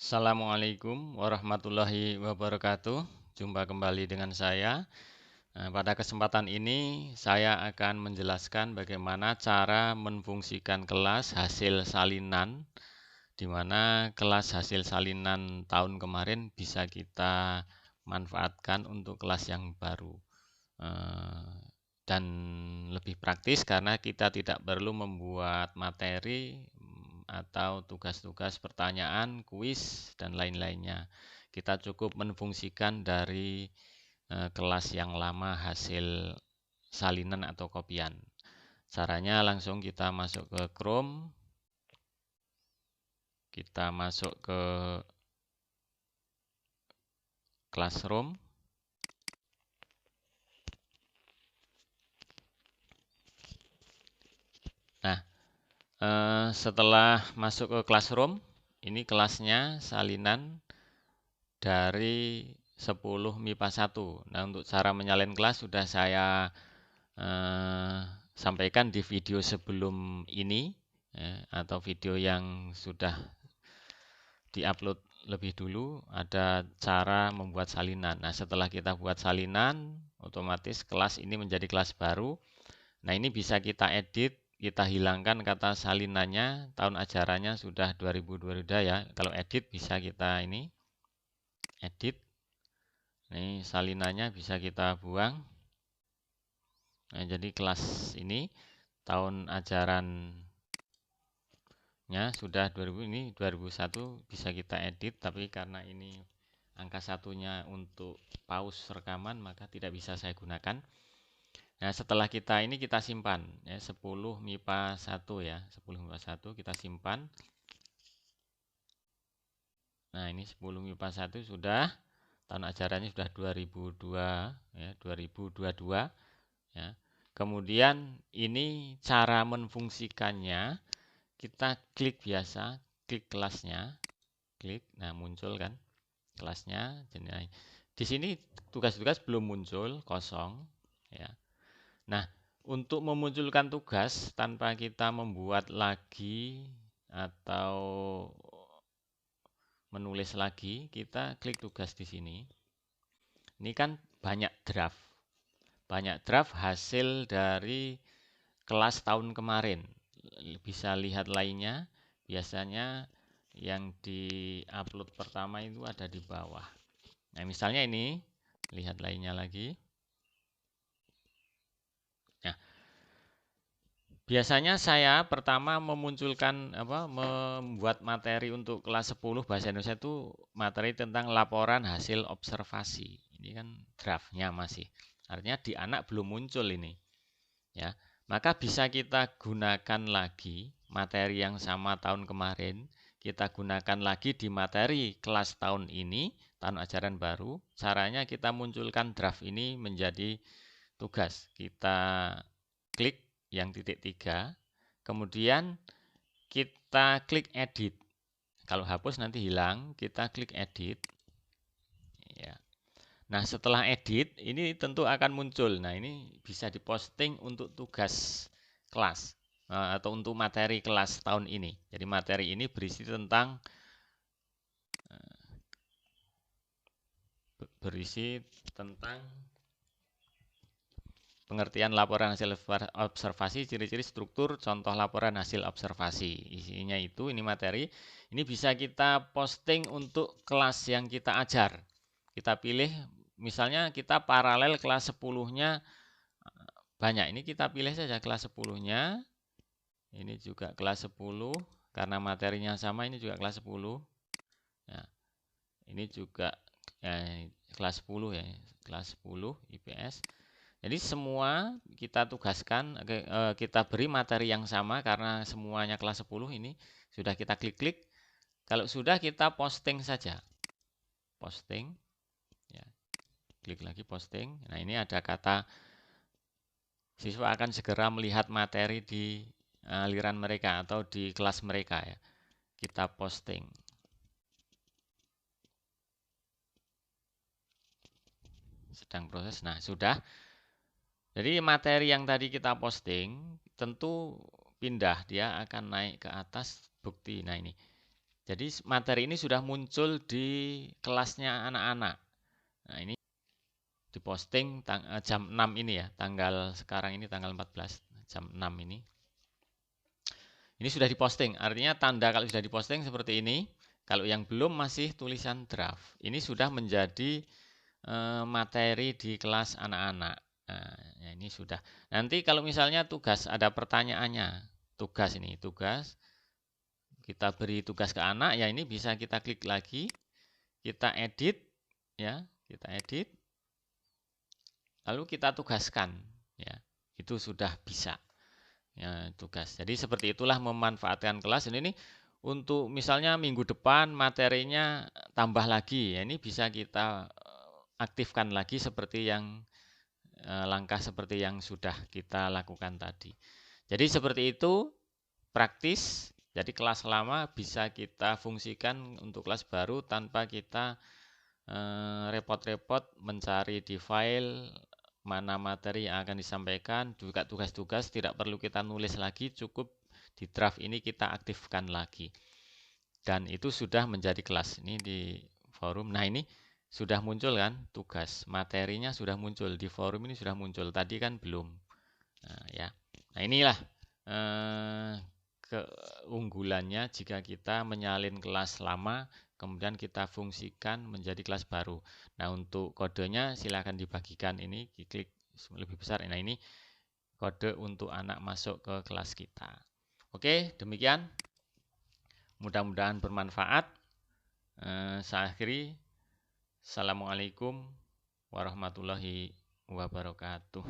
Assalamualaikum warahmatullahi wabarakatuh. Jumpa kembali dengan saya. Pada kesempatan ini saya akan menjelaskan bagaimana cara menfungsikan kelas hasil salinan, di mana kelas hasil salinan tahun kemarin bisa kita manfaatkan untuk kelas yang baru. Eh, dan lebih praktis karena kita tidak perlu membuat materi atau tugas-tugas pertanyaan, kuis, dan lain-lainnya. Kita cukup menfungsikan dari kelas yang lama hasil salinan atau kopian. Caranya langsung kita masuk ke Chrome, kita masuk ke Classroom. Nah, setelah masuk ke Classroom, ini kelasnya salinan dari 10 MIPA 1. Nah, untuk cara menyalin kelas sudah saya sampaikan di video sebelum ini, ya, atau video yang sudah diupload lebih dulu, ada cara membuat salinan. Nah, setelah kita buat salinan, otomatis kelas ini menjadi kelas baru. Nah, ini bisa kita edit, kita hilangkan kata salinannya, tahun ajarannya sudah 2022 ya. Kalau edit bisa kita ini edit. Ini salinannya bisa kita buang. Nah, jadi kelas ini tahun ajarannya sudah 2000, ini 2001 bisa kita edit, tapi karena ini angka satunya untuk pause rekaman maka tidak bisa saya gunakan. Nah, setelah kita simpan ya 10 MIPA 1 ya, 10 MIPA 1 kita simpan. Nah, ini 10 MIPA 1 sudah tahun ajarannya sudah 2002 ya, 2022 ya. Kemudian ini cara menfungsikannya, kita klik biasa, klik kelasnya, klik, nah muncul kan kelasnya. Jadi di sini tugas-tugas belum muncul, kosong ya. Nah, untuk memunculkan tugas tanpa kita membuat lagi atau menulis lagi, kita klik tugas di sini. Ini kan banyak draft. Banyak draft hasil dari kelas tahun kemarin. Bisa lihat lainnya, biasanya yang di-upload pertama itu ada di bawah. Nah, misalnya ini, lihat lainnya lagi. Nah, biasanya saya pertama membuat materi untuk kelas 10 bahasa Indonesia itu materi tentang laporan hasil observasi. Ini kan draftnya masih. Artinya di anak belum muncul ini. Ya, maka bisa kita gunakan lagi materi yang sama tahun kemarin, kita gunakan lagi di materi kelas tahun ini, tahun ajaran baru. Caranya kita munculkan draft ini menjadi tugas. Kita klik yang titik 3, kemudian kita klik edit. Kalau hapus nanti hilang, kita klik edit. Ya. Nah, setelah edit, ini tentu akan muncul. Nah, ini bisa diposting untuk tugas kelas atau untuk materi kelas tahun ini. Jadi materi ini berisi tentang pengertian laporan hasil observasi, ciri-ciri struktur, contoh laporan hasil observasi. Isinya itu, ini materi. Ini bisa kita posting untuk kelas yang kita ajar. Kita pilih, misalnya kita paralel kelas 10-nya banyak. Ini kita pilih saja kelas 10-nya. Ini juga kelas 10, karena materinya sama, ini juga kelas 10. Ya, ini juga ya, kelas 10 ya, kelas 10 IPS. Jadi semua kita tugaskan, kita beri materi yang sama karena semuanya kelas 10 ini sudah kita klik-klik. Kalau sudah kita posting saja. Posting. Ya, klik lagi posting. Nah, ini ada kata siswa akan segera melihat materi di aliran mereka atau di kelas mereka ya. Kita posting. Sedang proses. Nah, sudah. Jadi materi yang tadi kita posting tentu pindah, dia akan naik ke atas bukti. Nah, ini Jadi materi ini sudah muncul di kelasnya anak-anak. Nah, ini diposting jam 6 ini ya, sekarang ini tanggal 14 jam 6 ini. Ini sudah diposting, artinya tanda kalau sudah diposting seperti ini. Kalau yang belum masih tulisan draft. Ini sudah menjadi materi di kelas anak-anak. Nah, ya ini sudah. Nanti kalau misalnya tugas ada pertanyaannya, tugas ini, tugas kita beri tugas ke anak, ya ini bisa kita klik lagi, kita edit, ya, kita edit, lalu kita tugaskan, ya, itu sudah bisa, ya, tugas. Jadi seperti itulah memanfaatkan kelas. Ini untuk misalnya minggu depan materinya tambah lagi, ya ini bisa kita aktifkan lagi seperti yang langkah seperti yang sudah kita lakukan tadi. Jadi seperti itu praktis. Jadi kelas lama bisa kita fungsikan untuk kelas baru tanpa kita repot-repot mencari di file mana materi yang akan disampaikan. Juga tugas-tugas tidak perlu kita nulis lagi, cukup di draft ini kita aktifkan lagi. Dan itu sudah menjadi kelas. Ini di forum. Nah, ini sudah muncul kan tugas. Materinya sudah muncul di forum ini, sudah muncul. Tadi kan belum. Nah, ya. Nah, inilah keunggulannya jika kita menyalin kelas lama kemudian kita fungsikan menjadi kelas baru. Nah, untuk kodenya silahkan dibagikan, ini klik lebih besar. Nah, ini kode untuk anak masuk ke kelas kita. Oke, demikian. Mudah-mudahan bermanfaat. Saya akhiri. Assalamualaikum warahmatullahi wabarakatuh.